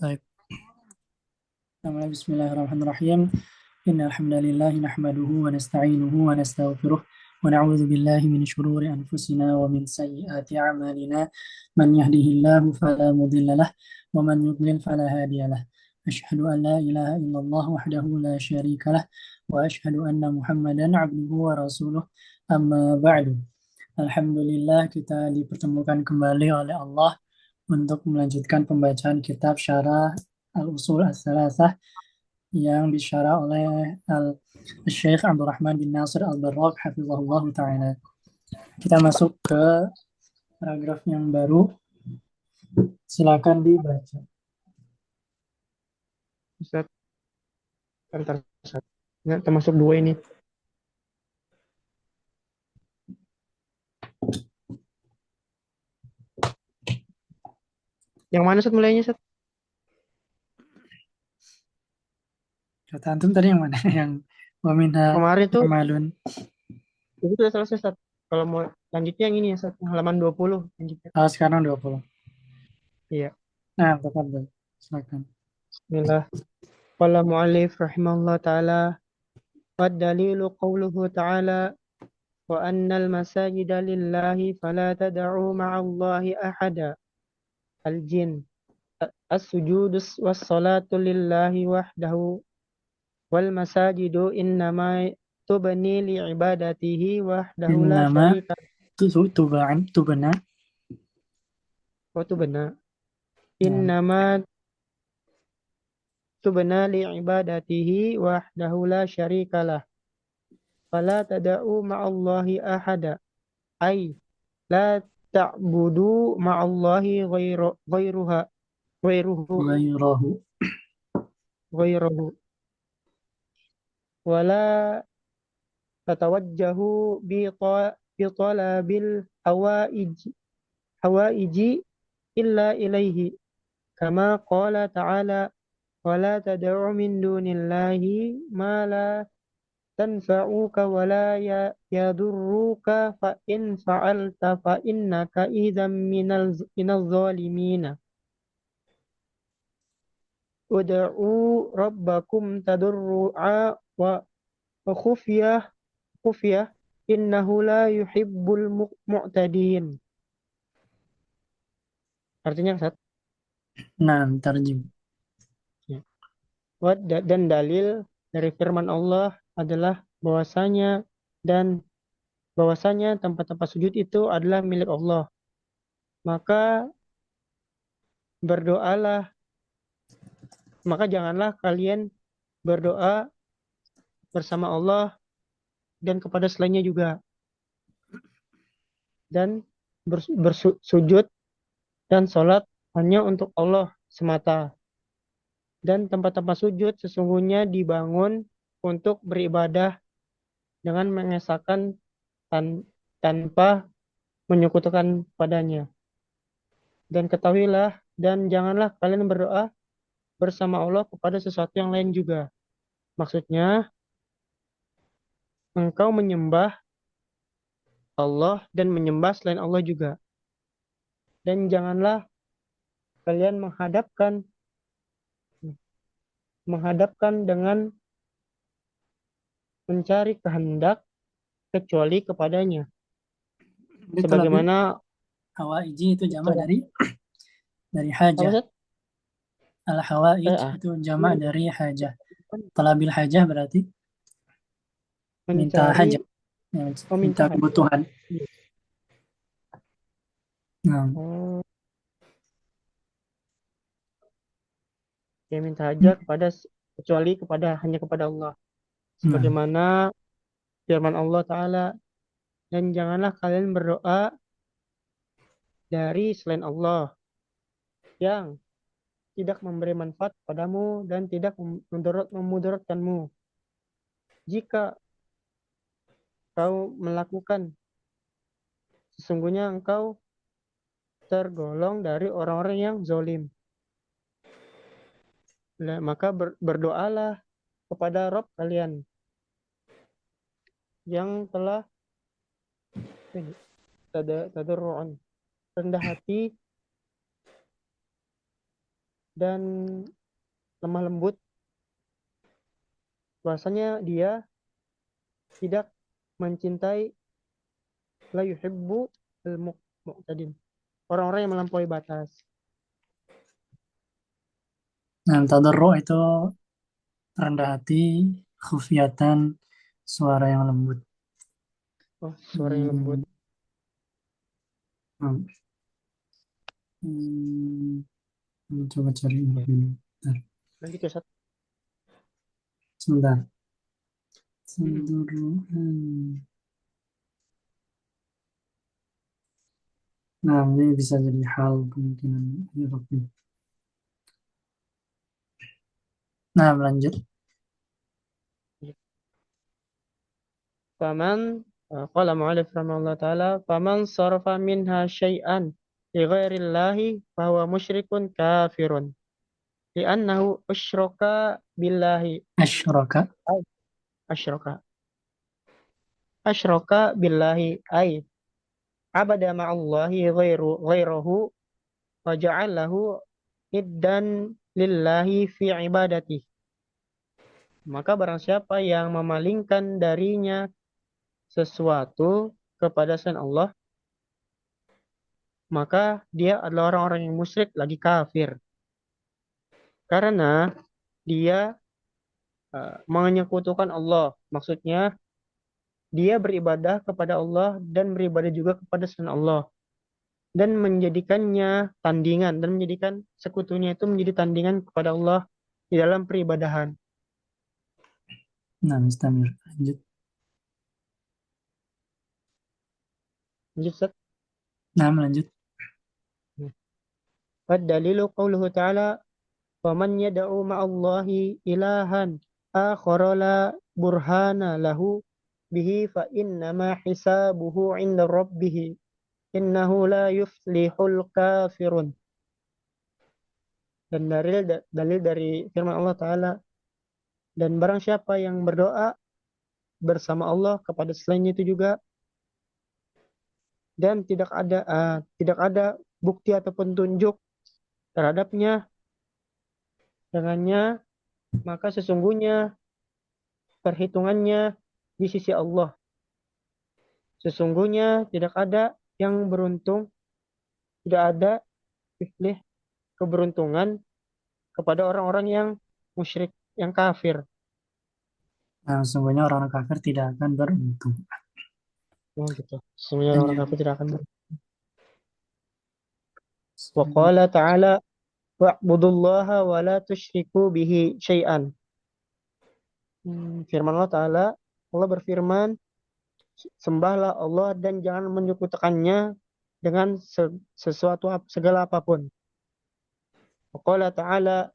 طيب. بسم الله الرحمن الرحيم. إن الحمد لله نحمده ونستعينه ونستغفره ونعوذ بالله من شرور أنفسنا ومن سيئات أعمالنا. من يهده الله فلا مضل له ومن يضلل فلا هادي له. أشهد أن لا إله إلا الله وحده لا شريك له وأشهد أن محمدا عبده ورسوله. أما بعد. Alhamdulillah kita dipertemukan kembali oleh Allah untuk melanjutkan pembacaan kitab Syarah Al-Usul As-Salasah yang disyarah oleh Syekh Abdurrahman bin Nasir Al-Barraq hafizahullah ta'ala. Kita masuk ke paragraf yang baru. Silakan dibaca. Ustaz, antar Ustaz. Nggak, termasuk dua ini. Yang mana Ustaz mulainya Ustaz? Kata antum tadi yang mana? Yang waminha Kemarin tuh amalun. itu sudah selesai Ustaz. Kalau mau lanjutnya yang ini ya Ustaz, yang halaman 20 lanjutnya. Sekarang 20. Iya. Nah, tafadhol. Silakan. Bismillah. Qala mu'allif rahimahullah ta'ala wa dalilu qawluhu ta'ala wa annal masajida lillahi fala tad'u ma'allahi ahada. Al-jin. As-sujudus was-salatu lillahi wahdahu wal masajidu innama tubni li'ibadatihi wahdahu la Innama syarika. tubana. Oh itu benar. Nah, Innama tubna li'ibadatihi wahdahu la syarikalah. Fala tada'u ma'allahi ahada. Ay la ta'budu ma'allahi ghairuhu ghairahu. ghairuhu wala tatawajjahu bi talabil hawaiji illa ilaihi kama qala ta'ala wala tad'u min dunillahi ma la tanfa'uka wala yadurruka fa in fa'alta fa innaka idzan minaz zalimina. Ud'u rabbakum tadarru'a wa khufyah innahu la yuhibbul mu'tadin. Artinya Ustaz, Nah, tarjim. ya. Dan dalil dari firman Allah adalah dan bahwasanya tempat-tempat sujud itu adalah milik Allah. Maka berdoalah, maka janganlah kalian berdoa bersama Allah dan kepada selainnya juga. Dan bersujud dan sholat hanya untuk Allah semata. Dan tempat-tempat sujud sesungguhnya dibangun untuk beribadah dengan mengesahkan tanpa menyekutukan padanya. Dan ketahuilah dan janganlah kalian berdoa bersama Allah kepada sesuatu yang lain juga. Maksudnya, engkau menyembah Allah dan menyembah selain Allah juga. Dan janganlah kalian menghadapkan dengan mencari kehendak kecuali kepadanya. Itu tadi Sebagaimana hawaiji itu jamak apa dari hajah. Ustaz? Al-hawaij itu jamak dari hajah. Talabil hajah berarti minta Mencari hajat, ya, minta meminta hajat. kebutuhan. Iya. Nah, Oh, ya minta hajat kecuali hanya kepada Allah. nah, Sebagaimana firman Allah Ta'ala, dan janganlah kalian berdoa dari selain Allah yang tidak memberi manfaat padamu dan tidak memudaratkanmu. Jika kau melakukan, sesungguhnya engkau tergolong dari orang-orang yang zalim. Maka berdoalah kepada Rabb kalian yang telah tadarru'an, rendah hati dan lemah lembut, bahwasanya dia tidak mencintai la yuhibbu al-mu'tadin, orang-orang yang melampaui batas. Nah, tadarru itu rendah hati, khufiatan, suara yang lembut. Oh, suara yang lembut. Hmm, hmm, coba cari ini Oke. dulu. Bentar, Lanjut ya, Sat. sebentar. Mm-mm. Tadarru, Nah, ini bisa jadi hal kemungkinan Eropa. Nah, lanjut. Faman qala mu'alif rahimahullah ta'ala faman sarafa minha syai'an li ghairillahi fahuwa musyrikun kafirun li'annahu asyraka billahi. Asyraka. Ay, asyraka asyraka billahi ay abada ma'allahi ghairahu wa ja'alahu iddan lillahi fi ibadati. Maka barang siapa yang memalingkan darinya sesuatu kepada selain Allah, maka dia adalah orang-orang yang musyrik lagi kafir. Karena dia menyekutukan Allah. Maksudnya dia beribadah kepada Allah dan beribadah juga kepada selain Allah. Dan menjadikannya tandingan. Dan menjadikan sekutunya itu menjadi tandingan kepada Allah di dalam peribadahan. Nah, mustamir. Lanjut. Lanjut, Ustaz. Nah, lanjut. Dalilu qauluhu ta'ala وَمَنْ يَدْعُ مَعَ اللَّهِ إِلَٰهًا آخَرَ لَا بُرْهَانَ لَهُ بِهِ فَإِنَّمَا حِسَابُهُ عِندَ رَبِّهِ إِنَّهُ لَا يُفْلِحُ الْكَافِرُونَ. Dan dalil dari firman Allah Ta'ala, dan barang siapa yang berdoa bersama Allah kepada selain itu juga, dan tidak ada bukti atau petunjuk terhadapnya dengannya, maka sesungguhnya perhitungannya di sisi Allah. Sesungguhnya tidak ada yang beruntung, tidak ada iflih keberuntungan kepada orang-orang yang musyrik, yang kafir. Nah, sesungguhnya orang kafir tidak akan beruntung. Oh gitu. Sesungguhnya Dan orang yang kafir tidak akan beruntung. Wa qala ta'ala wa'budullaha wa la tusyriku bihi syai'an. Firman Allah Ta'ala, Allah berfirman, sembahlah Allah dan jangan menyekutukannya dengan sesuatu segala apapun. Wa qala ta'ala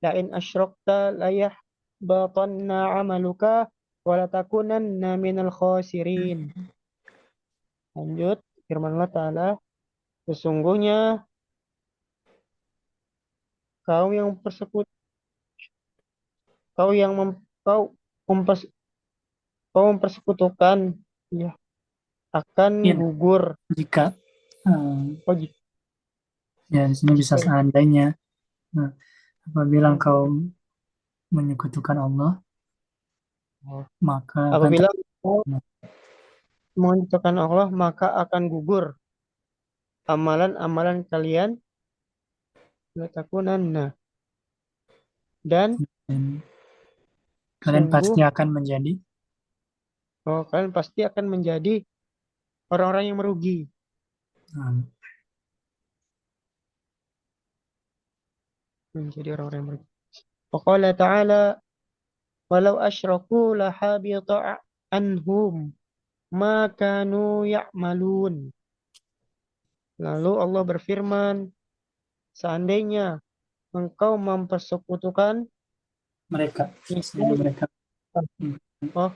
la'in asyrakta layahbatanna amaluka wa latakunanna minal khasirin. Lanjut, firman Allah Ta'ala, sesungguhnya kau yang persekutu, kau yang mem, kau, mempers, kau mempersekutukan, ya, akan ya, gugur. jika eh, Oh, jika, ya di sini bisa jika ya. seandainya. Nah, apabila Hmm. engkau menyekutukan Allah, Oh. maka akan Apabila terjadi. kau mengucapkan Allah, maka akan gugur amalan-amalan kalian, latakunanna, dan Dan kalian sungguh pasti akan menjadi. kalian pasti akan menjadi orang-orang yang merugi. Nah, Menjadi orang-orang yang merugi. Waqala ta'ala walau asyraku lahabita anhum ma kanu ya'malun. Lalu Allah berfirman, seandainya engkau mempersekutukan, mereka, sehingga niscaya, mereka. Hmm. oh,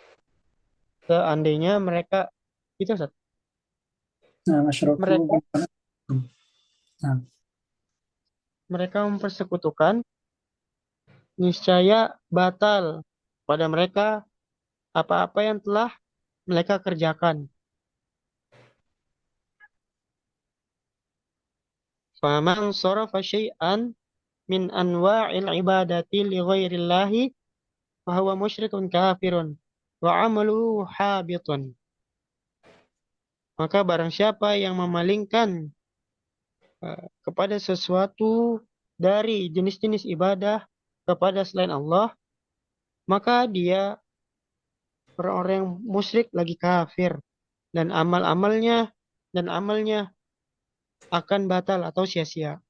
seandainya mereka, itu Ustaz, Nah, masyarakat. mereka Nah, mereka mempersekutukan, niscaya batal pada mereka apa-apa yang telah mereka kerjakan. Faman sarafa syai'an min anwa'il ibadati li ghairillahi fa huwa musyrikun kafirun wa amaluhu habitun. Maka barang siapa yang memalingkan kepada sesuatu dari jenis-jenis ibadah kepada selain Allah, maka dia orang-orang yang musyrik lagi kafir dan amalnya akan batal atau sia-sia.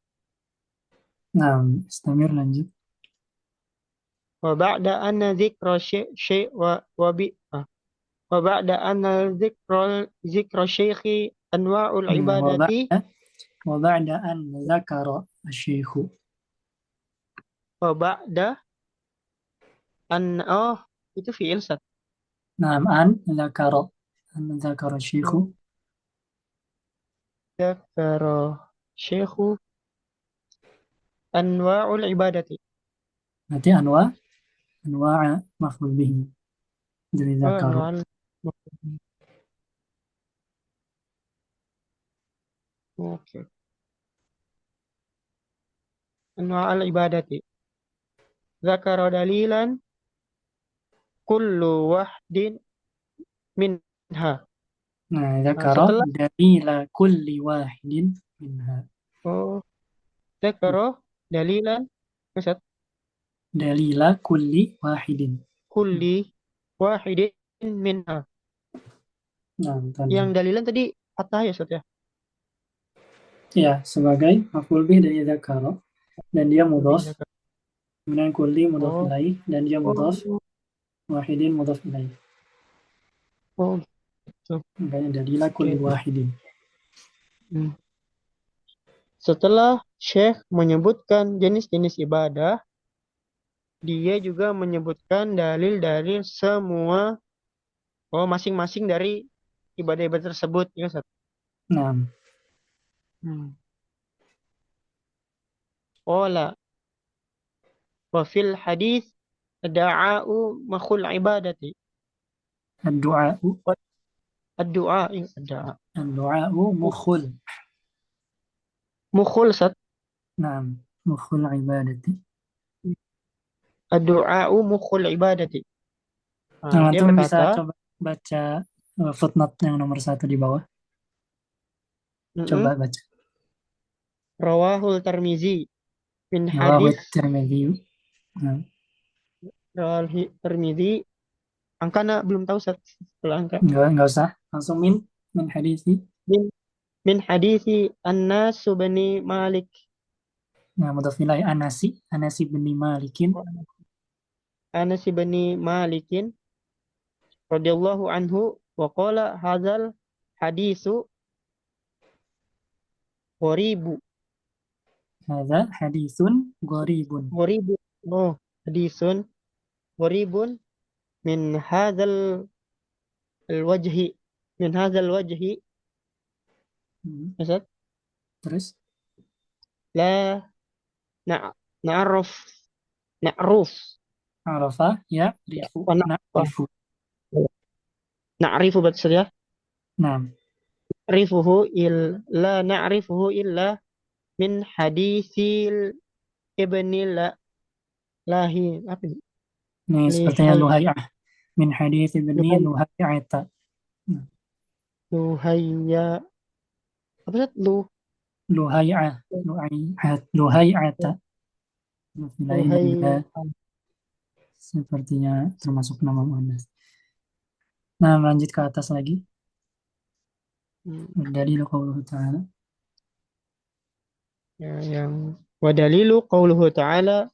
Nah, istamir lanjut. Wa ba'da anna dzikra syai' wa bi wa ba'da anna dzikra syaikhi anwa'ul ibadati وبعد أن ذكر الشيخ. wa ba'da an itu fi'il sat. نعم أن ذكر الشيخ. Dzakara syaikhu anwa'ul ibadati. Nanti أنواع مفعول به dari ذكر. Anwa'ul Oke. Anwa'ul ibadati. Dzakara dalilan kullu wahdin minha. Nah, Nah, ذكر setelah دليل كل واحد منها. oh, dzakara dalilan maksud دليل كل واحد. kulli wahidin minha. Nah, Yang tadi. dalilan tadi patah ya, Ustaz ya? Ya, sebagai maf'ul bih dari ذكر dan dia Lebih mudhaf, dzakara. kemudian kulli mudhaf Oh, ilaih dan dia mudhaf, oh, wahidin mudhaf ilaih. oh gitu. Makanya dalilah kulli Oke. wahidin. Hmm. Setelah Syekh menyebutkan jenis-jenis ibadah, dia juga menyebutkan dalil-dalil semua masing-masing dari ibadah-ibadah tersebut ya Ustaz. Nah, Hmm. Qala wa fil hadis da'a'u makhul ibadati. الدعاء Ad-du'a ad-du'a. الدعاء مخل. Mukhul Ustaz. Nah, mukhul ibadati. Ad-du'a'u mukhul ibadati. Nah, Nah, dia antum bisa berkata, coba baca footnote yang nomor 1 di bawah. Coba baca. Rawahul Tirmizi min Rawahu hadis Tirmidzi. Nah, Rawahul Tirmizi. Angkana belum tahu Ustaz. Kalau angka. enggak usah. Langsung min hadisi. Min, min hadisi Anas bani Malik. Nah, mudhaf ilaih Anasi bin Malikin. Anas bani Malikin radhiyallahu anhu wa qala hadzal hadisu ghoribu. Hadza hadisun gharibun. Ghoribu. Oh, hadisun gharibun min hadzal wajhi. Min hadzal wajhi. Ustaz, Terus la na na'ruf na'ruf arafa ya ya rifu wa na'rifu. na'rifu betul ya. Nah, La na'rifuhu illa min hadisil ibni lahi apa ini? ini sepertinya Lihai Luhai'ah min hadits ibni luhai Luhai'ata. Nah, luhaya apa sih Luhai'ah Luhai'ata. Wilayahnya luhai dia sepertinya termasuk nama muannas. Nah, lanjut ke atas lagi. Dalil qauluhu ta'ala. ya, yang wa dalilu qauluhu ta'ala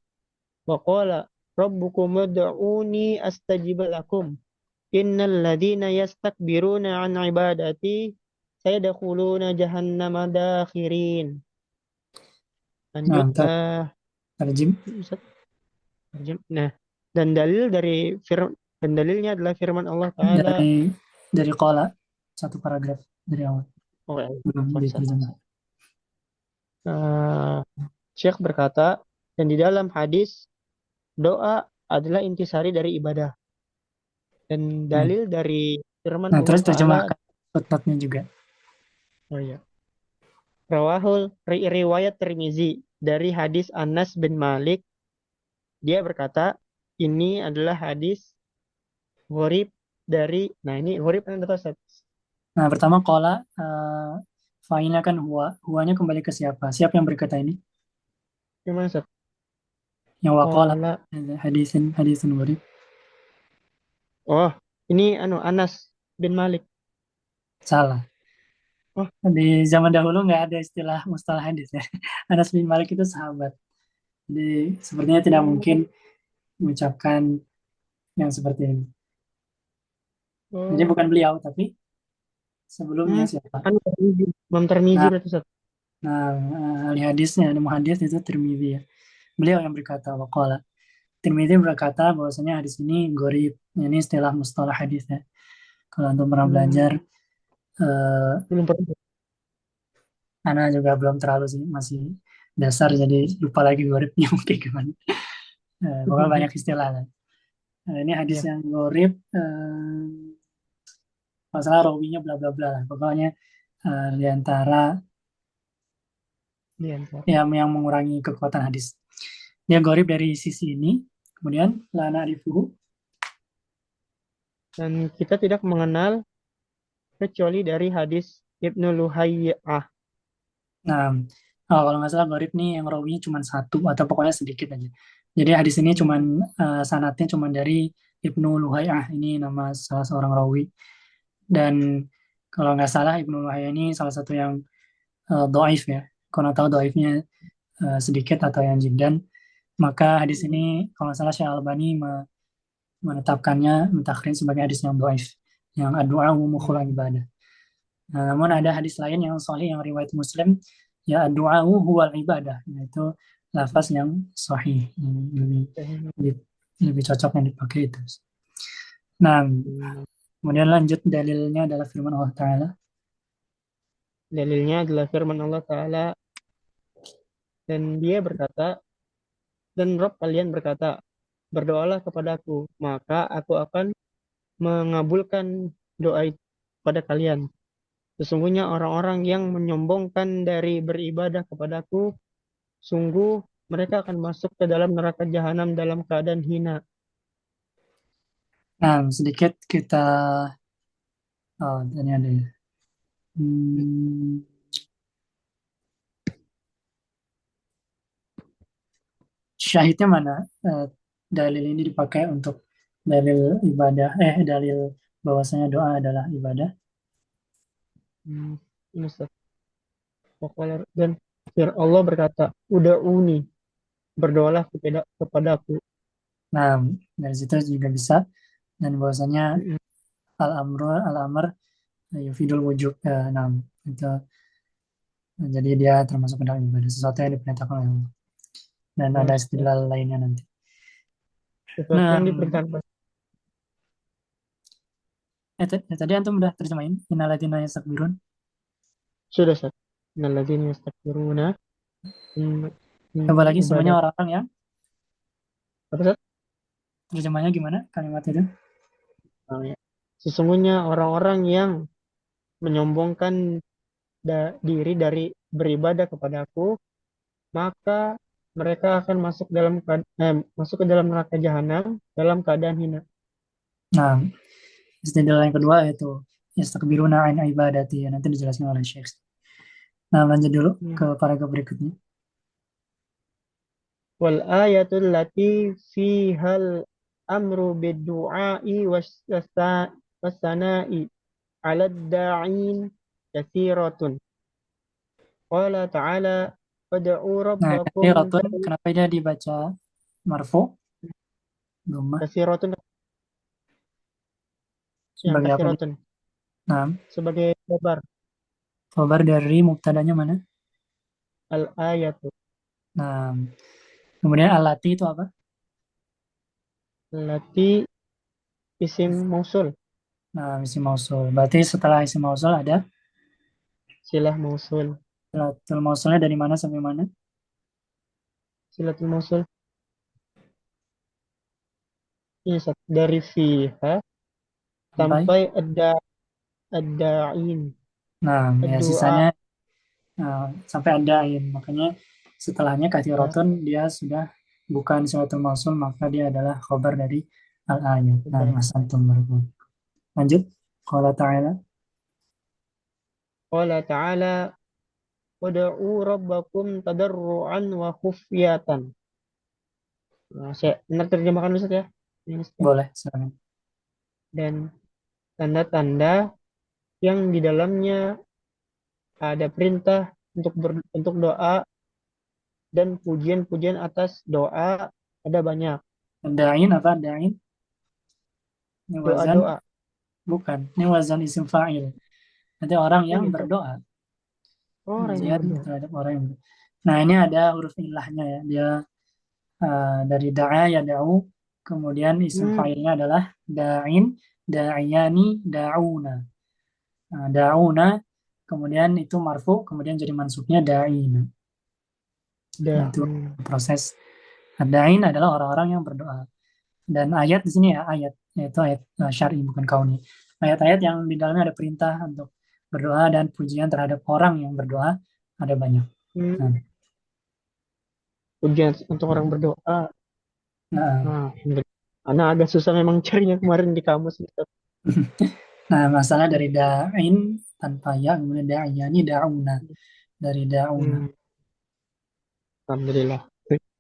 wa qala rabbukum ud'uni astajib lakum innal ladzina yastakbiruna an ibadati sayadkhuluna jahannama dakhirin. Nah, Lanjut terjem. Nah, dan dalilnya adalah firman Allah Ta'ala. Dari qala satu paragraf dari awal Oh, ya. belum diterjemah. Syekh berkata, dan di dalam hadis doa adalah intisari dari ibadah. Dan dalil dari firman Nah, Allah terus Ta'ala. terjemahkan footnote-nya juga. Oh iya. Rawahul riwayat Tirmizi dari hadis Anas bin Malik. Dia berkata, ini adalah hadis gharib dari, nah ini gharib kan kata Ustaz. Nah, pertama kola fa'ilnya kan huwa. Huwanya kembali ke siapa? Siapa yang berkata ini? Gimana Ustaz? Yang waqala. Qala, Hadisin, hadisin gharib. oh ini anu Anas bin Malik. Salah. Oh, Di zaman dahulu nggak ada istilah mustalah hadis ya. Anas bin Malik itu sahabat. Jadi sepertinya tidak mungkin mengucapkan yang seperti ini. Jadi oh, bukan beliau, tapi sebelumnya hmm, siapa? anu Tirmizi. Imam Tirmizi Nah, berarti Ustaz. nah ahli hadisnya, ilmu hadis itu Tirmidzi ya. Beliau yang berkata, waqala. Tirmidzi berkata bahwasanya hadis ini gharib. Ini istilah mustalah hadis ya. Kalau untuk pernah belajar, eh, Belum pernah. Ana juga belum terlalu sih, masih dasar, jadi lupa lagi gharibnya mungkin gimana. Pokoknya banyak istilah lah. Ini hadis Iya, yang gharib, masalah rawinya bla bla bla lah. Pokoknya di antara iya Ustaz. yang mengurangi kekuatan hadis. Dia gharib dari sisi ini. Kemudian la na'rifuhu. Dan kita tidak mengenal kecuali dari hadis Ibnu Luhayyah. Nah, kalau nggak salah gharib nih yang rawinya cuma satu atau pokoknya sedikit aja. Jadi hadis ini cuman sanadnya cuman dari Ibnu Luhayyah, ini nama salah seorang rawi. Dan kalau nggak salah Ibnu Luhayyah ini salah satu yang doif ya. Kalau tahu doifnya sedikit atau yang jiddan, maka hadis ini kalau nggak salah Syekh Albani menetapkannya, mentakhrin sebagai hadis yang doif, yang ad-du'a mukhul ibadah. Nah, namun ada hadis lain yang sahih yang riwayat Muslim, ya ad-du'a huwal ibadah, yaitu lafaz yang sahih, yang lebih, lebih cocok yang dipakai itu. Nah, kemudian lanjut dalilnya adalah firman Allah Ta'ala. Dalilnya adalah firman Allah Ta'ala, dan dia berkata, dan Rob kalian berkata, berdoalah kepadaku, maka aku akan mengabulkan doa itu pada kalian. Sesungguhnya orang-orang yang menyombongkan dari beribadah kepadaku, sungguh mereka akan masuk ke dalam neraka jahanam dalam keadaan hina. Nah, sedikit kita, oh, ini ada ya. Hmm, Syahidnya mana? Eh, Dalil ini dipakai untuk dalil ibadah, dalil bahwasanya doa adalah ibadah. Hmm, ini Ustaz. Dan Allah berkata, Uda'uni, berdoalah kepadaku. Nah, dari situ juga bisa, dan bahwasanya Mm-mm. al-amr yufidul wujub. Nah, itu jadi dia termasuk ke dalam ibadah, sesuatu yang diperintahkan oleh Allah. Dan ada Sesuatu istilah lainnya nanti. yang Nah, diperintahkan. tadi antum udah terjemahin innalladzina yastakbirun. Sudah, Ustaz. Innalladzina yastakbiruna an Coba lagi semuanya ibadat. orang-orang yang Apa, Ustaz? terjemahnya gimana kalimat itu? Oh, ya. Sesungguhnya orang-orang yang menyombongkan diri dari beribadah kepadaku, maka mereka akan masuk ke dalam neraka jahanam dalam keadaan hina. Nah, istilah yang kedua yaitu yastakbiruna an ibadati. Nanti dijelaskan oleh Syekh. Nah, lanjut dulu Hmm. ke paragraf berikutnya. Wal ayatul lati fihal amru bid-du'ai was-sana'i 'ala ad-da'in katsiratun. Qala ta'ala fad'u Nah, rabbakum kathiratun, kenapa dia dibaca marfu? Dhammah. katsiratun, yang Sebagai apa nih? katsiratun Nah, sebagai kabar khabar dari mubtadanya mana? al-ayatu Nah, kemudian alati itu apa? lati isim mausul, Nah, isim mausul. Berarti setelah isim mausul ada silah mausul, silatul mausulnya dari mana sampai mana? silatul mausul ini dari fiha Sampai. sampai ad-da'in Nah, ya ad-du'a. sisanya sampai ada ain. Makanya Setelahnya Ya, kathiratun dia sudah bukan suatu mausul, maka dia adalah khobar dari al-ayat. Nah, betul. asantum barakallahu. Lanjut. Qala ta'ala. Qala ta'ala wad'u rabbakum tadarruan wa khufyatan. Nah, saya benar terjemahkan Ustaz ya. Ini Ustaz ya. Boleh, silakan. Dan tanda-tanda yang di dalamnya ada perintah untuk doa dan pujian-pujian atas doa ada banyak. Da'in apa? Da'in? Ini wazan? Doa-doa. Bukan. Ini wazan isim fa'il. Nanti orang Oh yang gitu. berdoa. Oh, orang yang Pujian berdoa. terhadap orang yang berdoa. Nah, ini ada huruf ilahnya ya. Dia dari da'a ya da'u. Kemudian isim Hmm, fa'ilnya adalah da'in, da'iyani, da'una. Nah, da'una, kemudian itu marfu, kemudian jadi mansubnya da'ina. Nah, dah. itu proses. Da'in adalah orang-orang yang berdoa. Dan ayat di sini ya, ayat, yaitu ayat syar'i, bukan kauni. Ayat-ayat yang di dalamnya ada perintah untuk berdoa dan pujian terhadap orang yang berdoa ada banyak. Nah, Hmm, pujian untuk orang berdoa. nah, Nah, anak agak susah memang carinya kemarin di kamus Ustaz. nah, masalah dari da'in tanpa ya, kemudian da'iyani, da'una. Dari da'una. Hmm, Alhamdulillah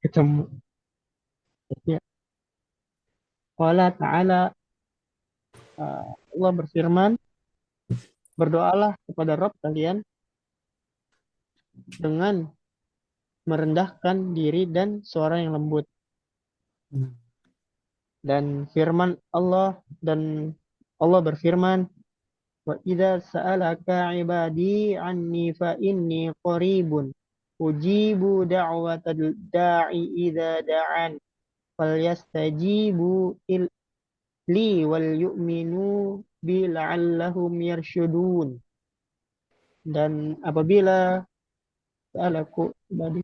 ketemu. Ya. Allah Ta'ala Allah berfirman, berdoalah kepada Rob kalian dengan merendahkan diri dan suara yang lembut. Hmm. Dan firman Allah dan Allah berfirman, wa idza sa'alaka ibadi anni fa inni qaribun ujibu da'watad da'i idza da'an falyastajibu li wal yu'minu bi la'allahum yarshudun. Dan apabila sa'alaku ibadi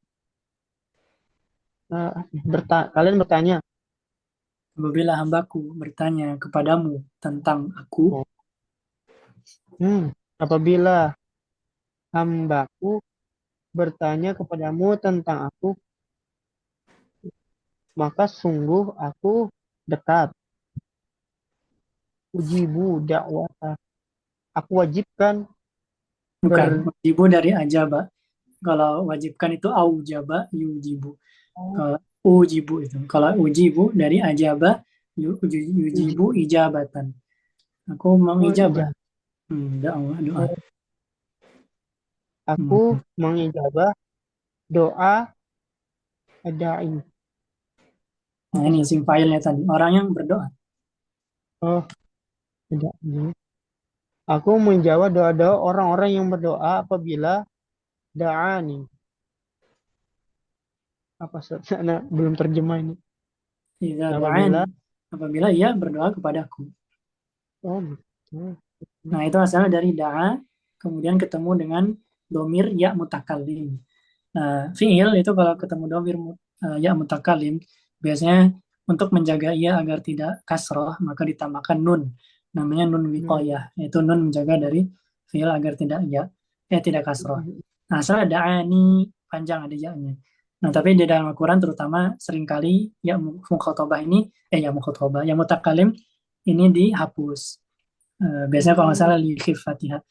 kalian bertanya, Apabila hambaku bertanya kepadamu tentang aku, hmm, apabila hambaku bertanya kepadamu tentang aku, maka sungguh aku dekat. Ujibu dakwah. Aku wajibkan bukan. ber Wajibu dari ajaba. Kalau wajibkan itu aujaba, yujibu. Kalau ujibu itu. Kalau ujibu dari ajaba, yujibu uji- ijabatan. Aku oh, mengijabah. ijab. Doa, doa. Oh, aku Hmm. mengijabah doa adain. Nah, Apa ini sih? isim fa'ilnya tadi. Orang yang berdoa. Oh, adain. Aku menjawab doa-doa orang-orang yang berdoa apabila da'ani. Apa sana belum terjemah ini. Tidak da'ani. Apabila Apabila ia berdoa kepadaku. oh gitu. Nah, itu asalnya dari da'a, kemudian ketemu dengan domir ya mutakallim. Nah, fiil itu kalau ketemu domir ya mutakalim, biasanya untuk menjaga ia agar tidak kasroh, maka ditambahkan nun. Namanya nun Hmm. wiqayah, yaitu nun menjaga dari fiil agar tidak ya, tidak kasroh. Nah, asal ada ani panjang ada ya-nya. Nah, tapi di dalam Al-Quran terutama seringkali ya mukhotobah ini, ya mukhotobah, ya mutakalim ini dihapus. Biasanya kalau nggak Hmm. salah li Fatihah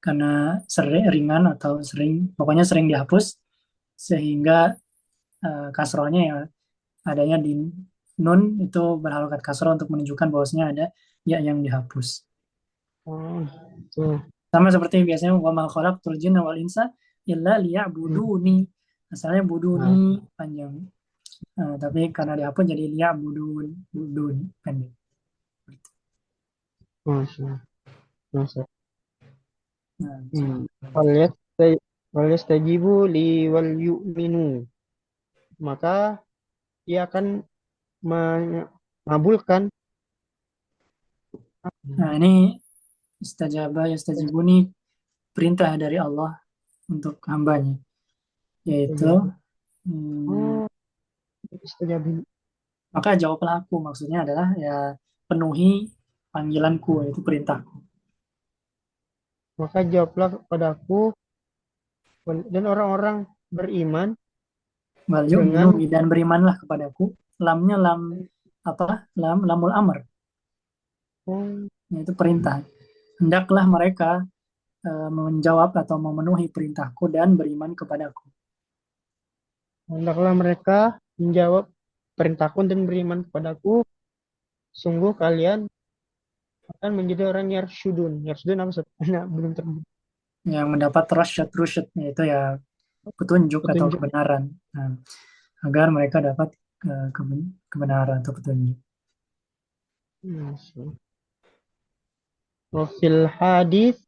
karena sering ringan atau sering pokoknya sering dihapus sehingga kasrohnya ya adanya di nun itu berharokat kasroh untuk menunjukkan bahwasanya ada ya yang dihapus. Oh, gitu. Sama seperti biasanya wa ma khalaqtul jinna wal insa illa Hmm. liya'buduni. Asalnya buduni Nah, panjang. Tapi karena dihapus jadi liya'budun budun pendek. masya, masya. Nah, Hmm. Walyastajibu li wal yu'minu. Maka ia akan mengabulkan. nah, ini istajabah yastajibuni perintah dari Allah untuk hambanya, yaitu hmm, Oh, istajabu. maka jawablah aku, maksudnya adalah ya penuhi panggilanku, yaitu perintahku. Maka jawablah kepadaku dan orang-orang beriman Wal dengan yu'minu dan berimanlah kepadaku. Lamnya lam apa? Lamul amr, oh, yaitu perintah. Hendaklah mereka menjawab atau memenuhi perintahku dan beriman kepadaku. hendaklah mereka menjawab perintahku dan beriman kepadaku. Sungguh kalian akan menjadi orang yarsyudun. Yarsyudun apa Ustaz? Nah, belum terbit Yang mendapat rasyad, yaitu ya petunjuk atau petunjuk. kebenaran. Nah, agar mereka dapat kebenaran atau petunjuk. Masya. Wa fil hadis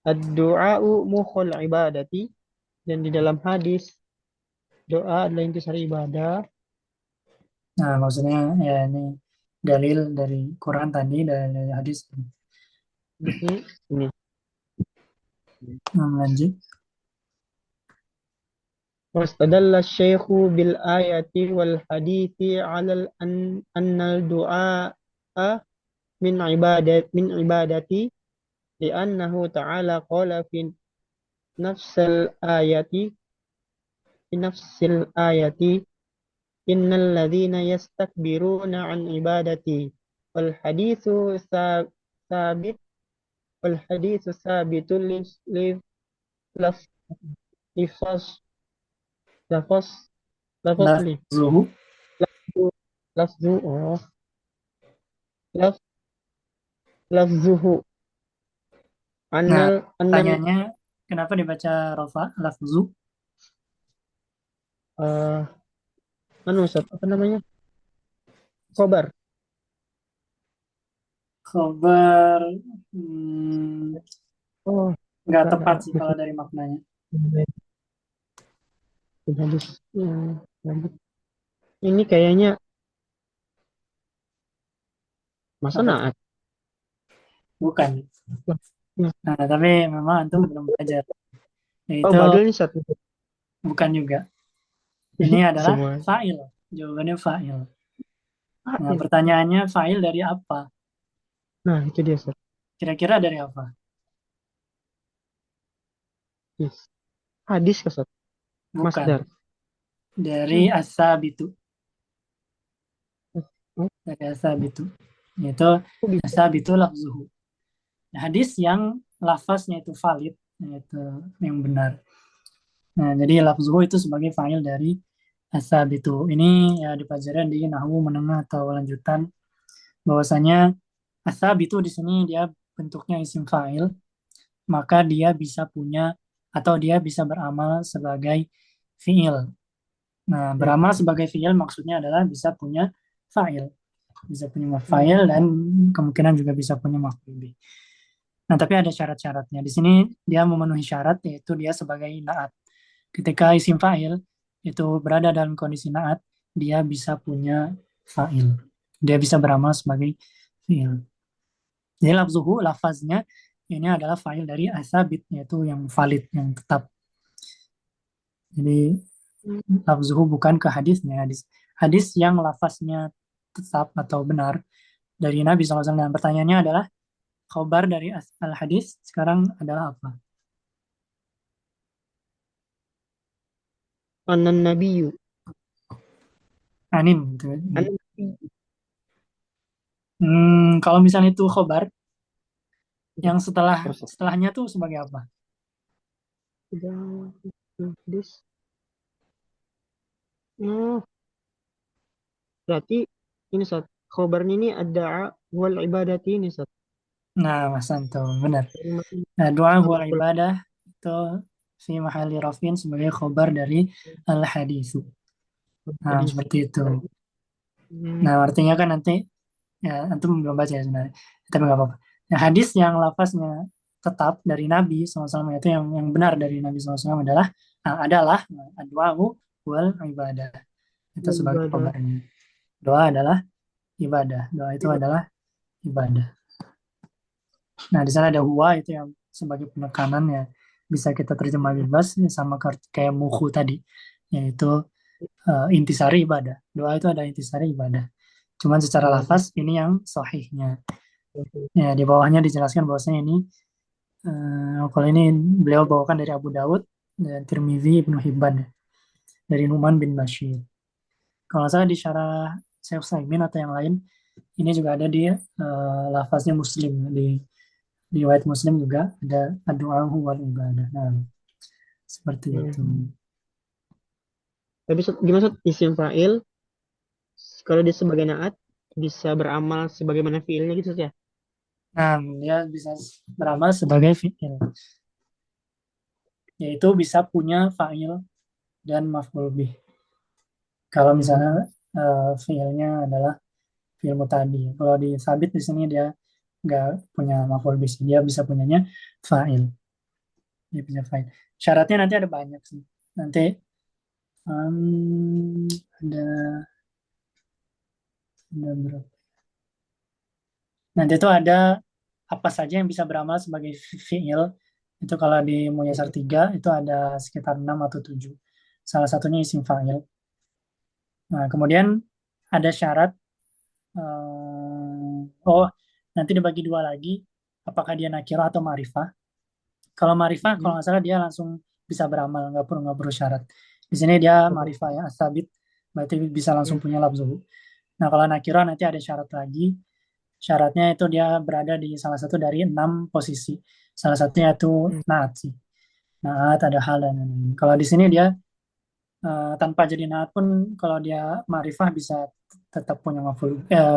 ad-du'a'u mukhul ibadati, dan di dalam hadis doa adalah intisari ibadah. Nah, maksudnya ya ini dalil dari Quran tadi, dari hadis. Di sini ini. Nah, lanjut. Wastadalla syekhu bil ayati wal hadithi ala anna al-du'a min ibadati li'annahu ta'ala qala nafsil ayati fi nafsil ayati innal ladzina yastakbiruna an ibadati wal haditsu sabit wal haditsu sabitul li laf lifas lafas lafasli Lafzuhu. lafzu lafzu oh laf lafzuhu Nah, annal tanyanya kenapa dibaca rofa lafzu? uh, anu Ustaz, apa namanya, khobar. Khobar, hmm, Oh, nggak tepat enggak sih kalau dari maknanya. hadis. Lanjut. Ini kayaknya masa Apa tuh? naat. Bukan. Nah, Nah, tapi memang antum belum belajar. oh, Yaitu badul nih satu. bukan juga. Ini adalah Semua. fa'il. Jawabannya fa'il. Nah, Fa'il. pertanyaannya fa'il dari apa? Nah, itu dia Ustaz. Kira-kira dari apa? Yes. Hadis ke Ustaz. Bukan. Masdar. Dari Hmm. asabitu. Oh, Dari asabitu. Yaitu kok bisa? asabitu lafzuhu. Hadis yang lafaznya itu valid, yaitu yang benar. Nah, jadi lafzuhu itu sebagai fa'il dari asabitu. Ini ya di pelajaran di nahwu menengah atau lanjutan, bahwasanya asabitu di sini dia bentuknya isim fa'il, maka dia bisa punya atau dia bisa beramal sebagai fi'il. Nah, Ya. beramal sebagai fi'il maksudnya adalah bisa punya fa'il, bisa punya fa'il Hmm. dan kemungkinan juga bisa punya maf'ul bih. Nah, tapi ada syarat-syaratnya. Di sini dia memenuhi syarat, yaitu dia sebagai naat. Ketika isim fa'il itu berada dalam kondisi naat, dia bisa punya fa'il. Dia bisa beramal sebagai fi'il. Jadi lafzuhu, lafaznya ini adalah fa'il dari asabit, yaitu yang valid, yang tetap. Jadi lafzuhu bukan ke hadisnya. Hadis yang lafaznya tetap atau benar dari Nabi SAW. Dan pertanyaannya adalah, khobar dari al-hadis sekarang adalah apa? Anan nabiyyu. Anin. Gitu. Anan nabiyyu. Kalau misalnya itu khobar, yang Apa, Ustaz? setelahnya tuh sebagai apa? Udah hadis. Oh, berarti ini Ustaz. Khobarnya ini ada wal ibadati ini Ustaz. Nah, Mas Santo, benar. Kalimat ini. Nah, doa wal Sabakul ibadah itu fi mahali rafin sebagai khobar dari al-hadisu. Nah, hadis. seperti itu. Hmm. Nah, artinya kan nanti, ya, antum belum baca ya sebenarnya. Tapi nggak apa-apa. Nah, hadis yang lafaznya tetap dari Nabi SAW, itu yang benar dari Nabi SAW adalah doa wal ibadah. Itu sebagai Ibadah. khobarnya. Doa adalah ibadah. Doa itu adalah ibadah. Nah, di sana ada huwa itu yang sebagai penekanan ya, bisa kita terjemah bebas ya, sama kayak muhu tadi, yaitu intisari ibadah. Doa itu ada intisari ibadah. Cuman secara Ibadah. lafaz ini yang sahihnya. Ya, di bawahnya dijelaskan bahwasanya ini kalau ini beliau bawakan dari Abu Daud dan Tirmizi, Ibnu Hibban. Ya. dari Numan bin Bashir. Kalau nggak salah di syarah Syekh Utsaimin atau yang lain, ini juga ada di lafaznya Muslim, di riwayat Muslim juga ada doa wal ibadah. Nah, seperti Hmm. itu. Tapi gimana Ustaz? Isim fa'il kalau dia sebagai naat bisa beramal sebagaimana fiilnya gitu Ustaz ya? Nah, dia bisa beramal sebagai fi'il, yaitu bisa punya fa'il dan maf'ul bih. Kalau misalnya fi'ilnya adalah fi'il mutadi. Kalau di sabit di sini dia nggak punya maf'ul bih, dia bisa punyanya fa'il. Dia punya fa'il. Syaratnya nanti ada banyak sih. Nanti em, ada berapa? Nanti itu ada apa saja yang bisa beramal sebagai fi'il. Itu kalau di Muyasar 3 itu ada sekitar 6 atau 7. Salah satunya isim fa'il. Nah, kemudian ada syarat, oh, nanti dibagi dua lagi, apakah dia nakirah atau ma'rifah. Kalau ma'rifah, kalau Hmm. nggak salah dia langsung bisa beramal, nggak perlu syarat. Di sini dia ma'rifah ya, asabit, berarti bisa langsung Hmm. punya lafzu. Nah, kalau nakirah nanti ada syarat lagi. Syaratnya itu dia berada di salah satu dari 6 posisi. Salah satunya itu Hmm. naat sih. Naat ada hal dan lain-lain. Kalau di sini dia tanpa jadi naat pun kalau dia ma'rifah bisa tetap punya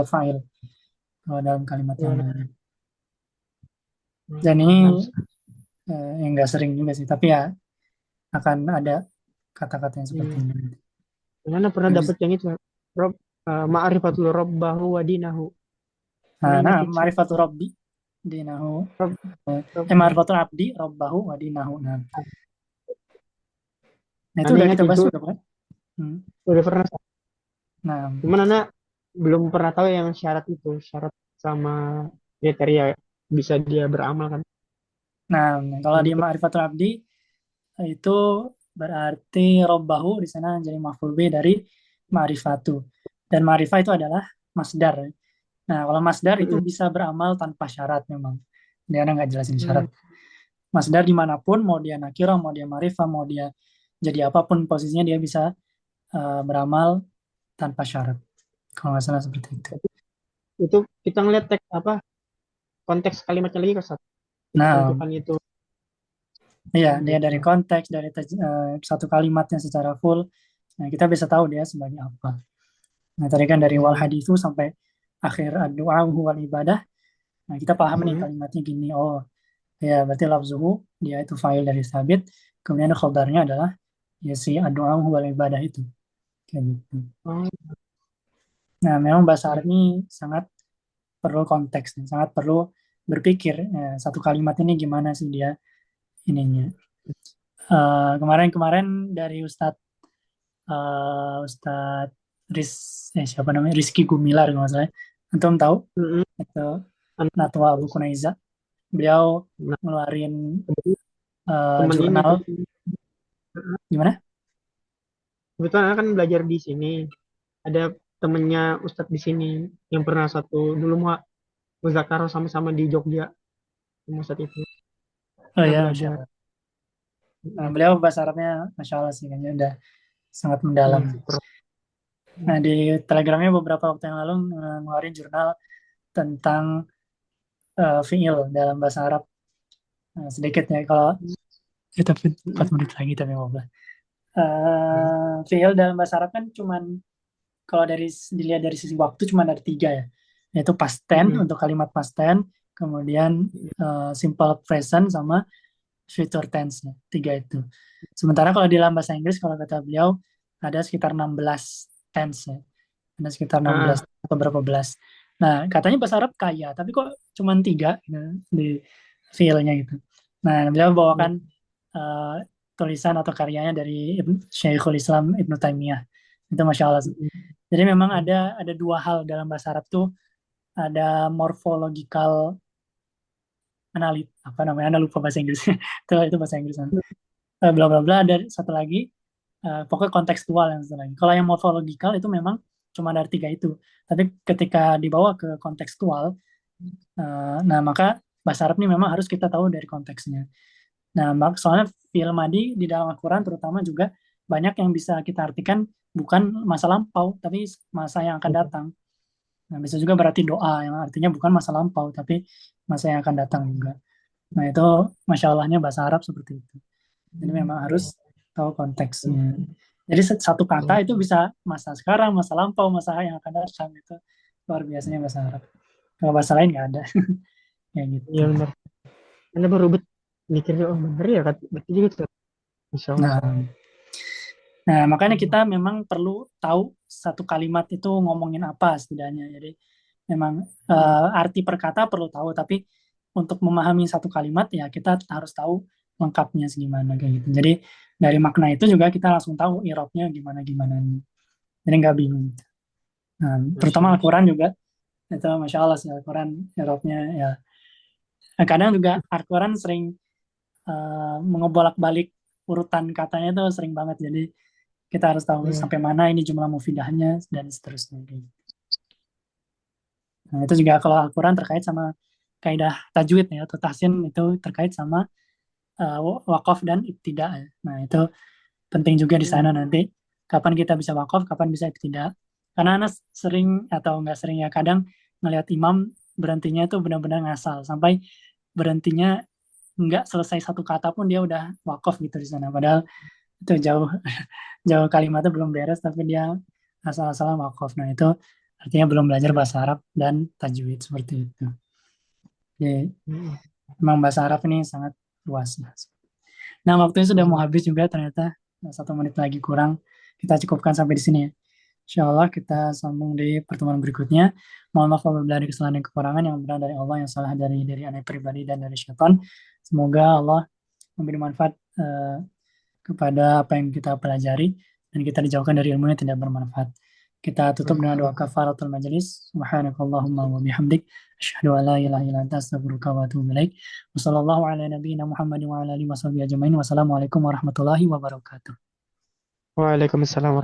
fa'il kalau dalam kalimat yang Hmm. lain. Dan Hmm. ini Nah, yang nggak sering juga sih, tapi ya akan ada kata-kata yang seperti hmm. ini. Mana pernah Yang dapat yang itu Rob, ma'rifatul rabbahu wa dinahu. Pernah ingat nah, itu Ustaz? ma'rifatul rabbi dinahu, Rob, Rob, ma'rifatul abdi rabbahu wa dinahu. Nah, itu Anda udah ingat kita bahas itu udah kan? Hmm. udah pernah. Nah, Cuman anak belum pernah tahu yang syarat itu, syarat sama kriteria bisa dia beramal kan. nah, kalau Nah, di itu. ma'rifatul abdi itu berarti robbahu di sana jadi maf'ul bih dari ma'rifatu. Dan ma'rifah itu adalah masdar. Nah, kalau masdar itu Mm, bisa beramal tanpa syarat memang. Dia nggak jelasin mm, syarat. Masdar dimanapun, mau dia nakirah, mau dia ma'rifah, mau dia jadi apapun posisinya dia bisa beramal tanpa syarat. Kalau nggak salah seperti itu. itu kita ngeliat teks apa konteks kalimatnya lagi kan Sat. Itu Nah, menentukan itu. iya, dia Gitu. dari konteks, dari satu kalimatnya secara full, nah, kita bisa tahu dia sebagai apa. Nah, tadi kan dari wal Hmm, hadithu sampai akhir doa wal ibadah, nah kita paham nih mm, kalimatnya gini, oh ya berarti lafzuhu, dia itu fa'il dari sabit, kemudian khobarnya adalah ya si doa wal ibadah itu. Kayak gitu. oh, Nah, memang bahasa iya. Arab ini sangat perlu konteks, nih, sangat perlu berpikir satu kalimat ini gimana sih dia ininya. Kemarin-kemarin dari Ustadz siapa namanya Rizky Gumilar kalau nggak salah. Antum tahu Mm, itu anu, Natwa Abu Kunaiza. Beliau nah, ngeluarin temen ini jurnal temen, gimana? kebetulan anak kan belajar di sini. Ada temennya Ustadz di sini yang pernah satu dulu mau muzakarah sama-sama di Jogja sama Ustadz itu. Oh Kita ya, Masya belajar. Allah. Nah, Mm, beliau bahasa Arabnya Masya Allah sih, kayaknya udah sangat mendalam. super. Nah, di Telegramnya beberapa waktu yang lalu ngeluarin jurnal tentang fiil dalam bahasa Arab. Nah, sedikit ya, kalau kita 4 Mm, menit lagi tapi ngobrol. mm, Fiil dalam bahasa Arab kan cuman kalau dilihat dari sisi waktu cuma ada tiga ya, yaitu past tense mm, untuk kalimat past tense, kemudian simple present sama future tense nya, tiga itu. Sementara kalau di dalam bahasa Inggris kalau kata beliau ada sekitar 16 tense ya, ada sekitar 16 ah, atau berapa belas. Nah, katanya bahasa Arab kaya, tapi kok cuma tiga gitu, di fiilnya gitu. Nah, beliau mm, bawakan eh, tulisan atau karyanya dari Syekhul Islam Ibnu Taimiyah. Itu Masya Allah sih. mm, Jadi memang mm, ada dua hal dalam bahasa Arab tuh, ada morphological apa namanya, anda lupa bahasa Inggris. Itu bahasa Inggris. Bla bla bla, ada satu lagi, pokoknya kontekstual yang satu lagi. Kalau yang morphological itu memang cuma dari tiga itu. Tapi ketika dibawa ke kontekstual, nah maka bahasa Arab ini memang harus kita tahu dari konteksnya. Nah, soalnya fi'il madi di dalam Al-Quran terutama juga banyak yang bisa kita artikan bukan masa lampau, tapi masa yang akan datang. Nah, bisa juga berarti doa yang artinya bukan masa lampau, tapi masa yang akan datang juga. Nah, itu Masya Allahnya bahasa Arab seperti itu. Jadi memang harus tahu konteksnya. Jadi satu kata itu bisa masa sekarang, masa lampau, masa yang akan datang. Itu luar biasanya bahasa Arab. Kalau bahasa lain nggak ada. Kayak gitu. Iya benar. Anda baru mikirnya, oh bener ya, berarti juga tuh. Insya Allah. Nah, makanya kita memang perlu tahu satu kalimat itu ngomongin apa setidaknya. Jadi memang arti per kata perlu tahu, tapi untuk memahami satu kalimat ya kita harus tahu lengkapnya segimana kayak gitu. Jadi dari makna itu juga kita langsung tahu irobnya gimana gimana. Jadi nggak bingung. Nah, Masya terutama Allah. Al-Quran juga itu Masya Allah sih Al-Quran irobnya ya. Nah, kadang juga Al-Quran sering mengobolak-balik urutan katanya itu sering banget. Jadi kita harus tahu Iya. sampai mana ini jumlah mufidahnya dan seterusnya. Gitu. Nah, itu juga kalau Al-Quran terkait sama kaidah tajwid ya atau tahsin itu terkait sama wakaf dan ibtidah. Ya. Nah, itu penting juga di sana nanti kapan kita bisa wakaf, kapan bisa ibtidah. Karena anak sering atau nggak sering ya kadang ngelihat imam berhentinya itu benar-benar ngasal sampai berhentinya nggak selesai satu kata pun dia udah wakaf gitu di sana. Padahal itu jauh jauh kalimatnya belum beres tapi dia asal-asalan wakaf. Nah, itu artinya belum belajar Iya. bahasa Arab dan tajwid seperti itu. Jadi, Mm. memang bahasa Arab ini sangat luas. Nah, waktunya sudah mau Iya. habis juga ternyata. Nah, 1 menit lagi kurang. Kita cukupkan sampai di sini ya. Insya Allah kita sambung di pertemuan berikutnya. Mohon maaf apabila ada kesalahan dan kekurangan yang benar dari Allah, yang salah dari diri anak pribadi dan dari syaitan. Semoga Allah memberi manfaat kepada apa yang kita pelajari dan kita dijauhkan dari ilmu yang tidak bermanfaat. Kita tutup dengan doa kafaratul majelis. Subhanakallahumma wa bihamdik. Asyhadu an la ilaha illa anta astaghfiruka wa atubu ilaik. Wassallallahu ala nabiyyina Muhammadin wa ala alihi washabihi ajmain. Wassalamualaikum warahmatullahi wabarakatuh. Waalaikumsalam warahmatullahi